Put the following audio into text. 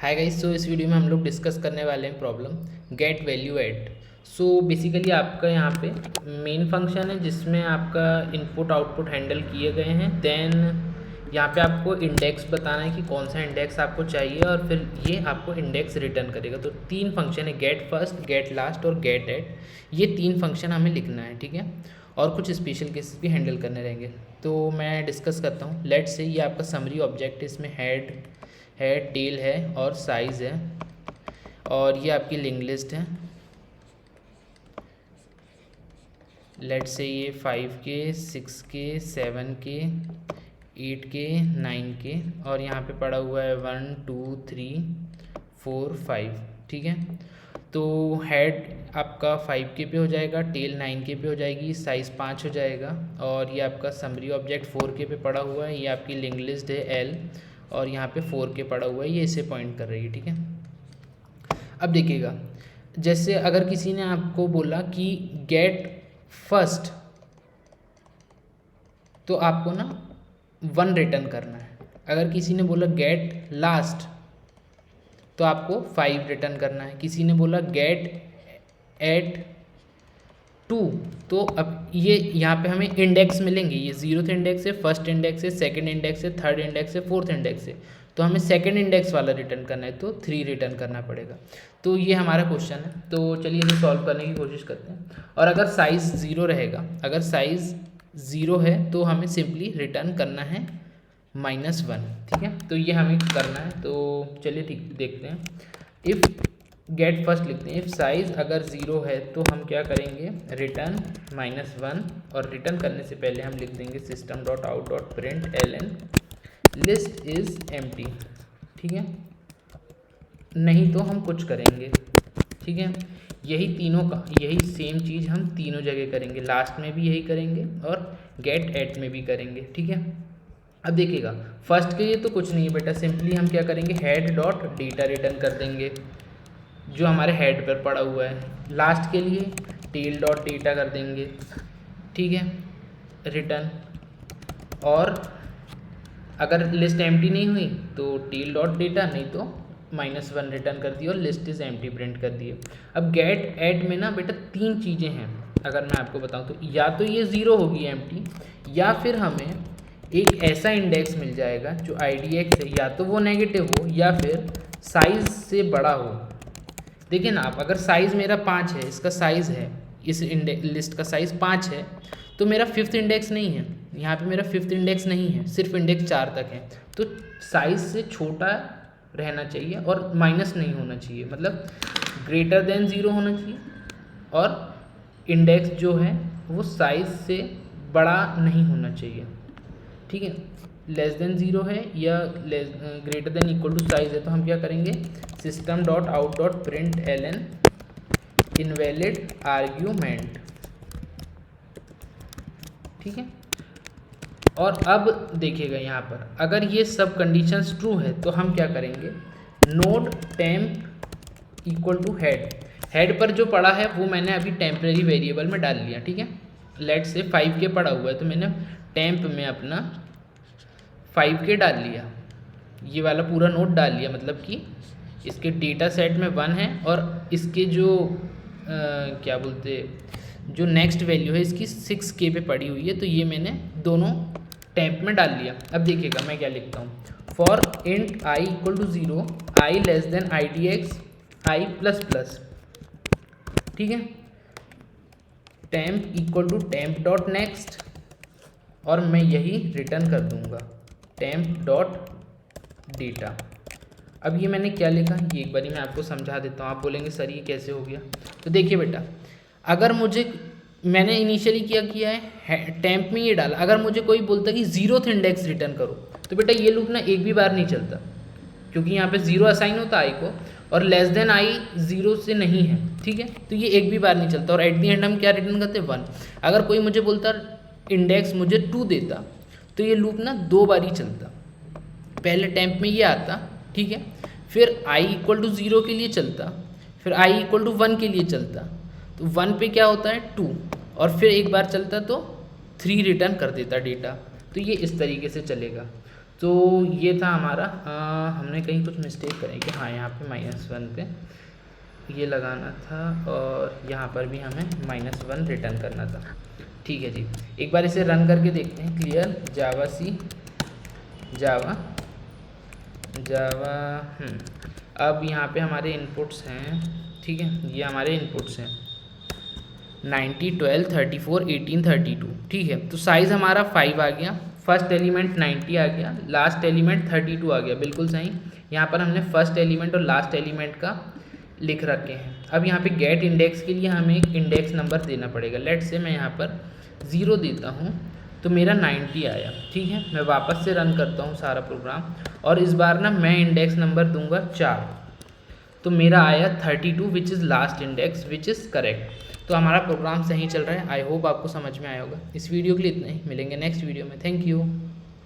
Hi guys, सो इस video में हम लोग डिस्कस करने वाले हैं problem get value at. So basically आपका यहाँ पे मेन फंक्शन है जिसमें आपका इनपुट आउटपुट हैंडल किए गए हैं। देन यहाँ पे आपको इंडेक्स बताना है कि कौन सा इंडेक्स आपको चाहिए और फिर ये आपको इंडेक्स रिटर्न करेगा। तो तीन फंक्शन है, गेट फर्स्ट, गेट लास्ट और गेट एट। ये तीन फंक्शन हमें लिखना है, ठीक है। और कुछ स्पेशल केसेस भी हैंडल करने रहेंगे। तो मैं डिस्कस करता हूँ। लेट से ये आपका समरी ऑब्जेक्ट है, इसमें हेड है, टेल है और साइज़ है, और ये आपकी लिंक लिस्ट है। लेट से ये 5 के, 6 के, 7 के, 8 के, 9 के, और यहाँ पे पड़ा हुआ है 1 2 3 4 5, ठीक है। तो हेड आपका 5 के पे हो जाएगा, टेल 9 के पे हो जाएगी, साइज़ 5 हो जाएगा, और ये आपका समरी ऑब्जेक्ट 4 के पे पड़ा हुआ है। ये आपकी लिंक लिस्ट है एल, और यहाँ पे 4 के पड़ा हुआ है, ये इसे पॉइंट कर रही है, ठीक है। अब देखिएगा, जैसे अगर किसी ने आपको बोला कि गेट फर्स्ट, तो आपको ना 1 रिटर्न करना है। अगर किसी ने बोला गेट लास्ट, तो आपको 5 रिटर्न करना है। किसी ने बोला गेट एट 2, तो अब ये यहाँ पे हमें इंडेक्स मिलेंगे। ये 0th इंडेक्स है, फर्स्ट इंडेक्स है, सेकंड इंडेक्स है, थर्ड इंडेक्स है, फोर्थ इंडेक्स है। तो हमें सेकंड इंडेक्स वाला रिटर्न करना है, तो 3 रिटर्न करना पड़ेगा। तो ये हमारा क्वेश्चन है। तो चलिए इसे सॉल्व करने की कोशिश करते हैं। और अगर साइज़ 0 रहेगा, अगर साइज़ 0 है तो हमें सिंपली रिटर्न करना है -1, ठीक है। तो ये हमें करना है। तो चलिए ठीक देखते हैं। इफ़ गेट फर्स्ट लिखते हैं। इफ़ साइज़ अगर 0 है तो हम क्या करेंगे, रिटर्न -1, और रिटर्न करने से पहले हम लिख देंगे system dot out dot print ln list is empty, ठीक है। नहीं तो हम कुछ करेंगे, ठीक है। यही तीनों का, यही सेम चीज़ हम तीनों जगह करेंगे। लास्ट में भी यही करेंगे और गेट एट में भी करेंगे, ठीक है। अब देखिएगा, फर्स्ट के लिए तो कुछ नहीं है बेटा, सिंपली हम क्या करेंगे, हेड डॉट डेटा रिटर्न कर देंगे जो हमारे हेड पर पड़ा हुआ है। लास्ट के लिए टेल डॉट डेटा कर देंगे, ठीक है, रिटर्न। और अगर लिस्ट एम्प्टी नहीं हुई तो टेल डॉट डेटा, नहीं तो -1 रिटर्न कर दिए और लिस्ट इज़ एम्प्टी प्रिंट कर दिए। अब गेट एट में ना बेटा 3 चीज़ें हैं। अगर मैं आपको बताऊं तो या तो ये 0 होगी एम्प्टी, या फिर हमें एक ऐसा इंडेक्स मिल जाएगा जो IDX है, या तो वो नेगेटिव हो या फिर साइज़ से बड़ा हो। देखिए ना आप, अगर साइज़ मेरा 5 है, इसका साइज़ है, इस लिस्ट का साइज़ 5 है, तो मेरा 5th इंडेक्स नहीं है। यहाँ पे मेरा 5th इंडेक्स नहीं है, सिर्फ इंडेक्स 4 तक है। तो साइज़ से छोटा रहना चाहिए और माइनस नहीं होना चाहिए, मतलब ग्रेटर देन 0 होना चाहिए, और इंडेक्स जो है वो साइज़ से बड़ा नहीं होना चाहिए, ठीक है। लेस देन 0 है या greater than equal to size है, तो हम क्या करेंगे, system dot out dot print ln invalid argument, ठीक है। और अब देखिएगा यहाँ पर, अगर ये सब कंडीशंस ट्रू है तो हम क्या करेंगे, node temp equal to head. Head पर जो पड़ा है वो मैंने अभी टेम्परेरी वेरिएबल में डाल लिया, ठीक है। लेट से 5 के पड़ा हुआ है तो मैंने टेम्प में अपना 5 के डाल लिया, ये वाला पूरा नोड डाल लिया। मतलब कि इसके डेटा सेट में 1 है, और इसके जो क्या बोलते, जो नेक्स्ट वैल्यू है इसकी 6 के पे पड़ी हुई है, तो ये मैंने दोनों टेम्प में डाल लिया। अब देखिएगा मैं क्या लिखता हूँ, for int i equal to 0, i less than IDX i plus plus, ठीक है। Temp equal to temp dot next, और मैं यही रिटर्न कर दूंगा, टेम्प डॉट डेटा। अब ये मैंने क्या लिखा, ये एक बारी मैं आपको समझा देता हूँ। आप बोलेंगे सर ये कैसे हो गया। तो देखिए बेटा, अगर मुझे, मैंने इनिशियली किया है टेम्प में ये डाला, अगर मुझे कोई बोलता कि 0th इंडेक्स रिटर्न करो, तो बेटा ये लूप ना एक भी बार नहीं चलता, क्योंकि यहाँ पे 0 असाइन होता आई को, और लेस देन आई 0 से नहीं है, ठीक है। तो ये एक भी बार नहीं चलता, और एट दी एंड हम क्या रिटर्न करते हैं, 1। अगर कोई मुझे बोलता इंडेक्स मुझे 2 देता, तो ये लूप ना 2 बार ही चलता। पहले टेम्प में ये आता, ठीक है, फिर आई इक्वल टू 0 के लिए चलता, फिर आई इक्वल टू 1 के लिए चलता, तो 1 पे क्या होता है 2, और फिर एक बार चलता तो 3 रिटर्न कर देता डेटा। तो ये इस तरीके से चलेगा। तो ये था हमारा हमने कहीं कुछ मिस्टेक करें कि हाँ यहाँ पे -1 पे ये लगाना था और यहाँ पर भी हमें -1 रिटर्न करना था। ठीक है जी, एक बार इसे रन करके देखते हैं। क्लियर जावा सी जावा अब यहाँ पे हमारे इनपुट्स हैं। ठीक है, ये हमारे इनपुट्स हैं 90, 12, 34, 18, 32। ठीक है, तो साइज़ हमारा 5 आ गया, फर्स्ट एलिमेंट 90 आ गया, लास्ट एलिमेंट 32 आ गया। बिल्कुल सही, यहाँ पर हमने फर्स्ट एलिमेंट और लास्ट एलिमेंट का लिख रखे हैं। अब यहाँ पे गेट इंडेक्स के लिए हमें एक इंडेक्स नंबर देना पड़ेगा। लेट से मैं यहाँ पर 0 देता हूँ तो मेरा 90 आया। ठीक है, मैं वापस से रन करता हूँ सारा प्रोग्राम और इस बार ना मैं इंडेक्स नंबर दूंगा 4, तो मेरा आया 32 which is last index which is correct. तो हमारा प्रोग्राम सही चल रहा है। आई होप आपको समझ में आया होगा। इस वीडियो के लिए इतना ही, मिलेंगे नेक्स्ट वीडियो में। Thank you.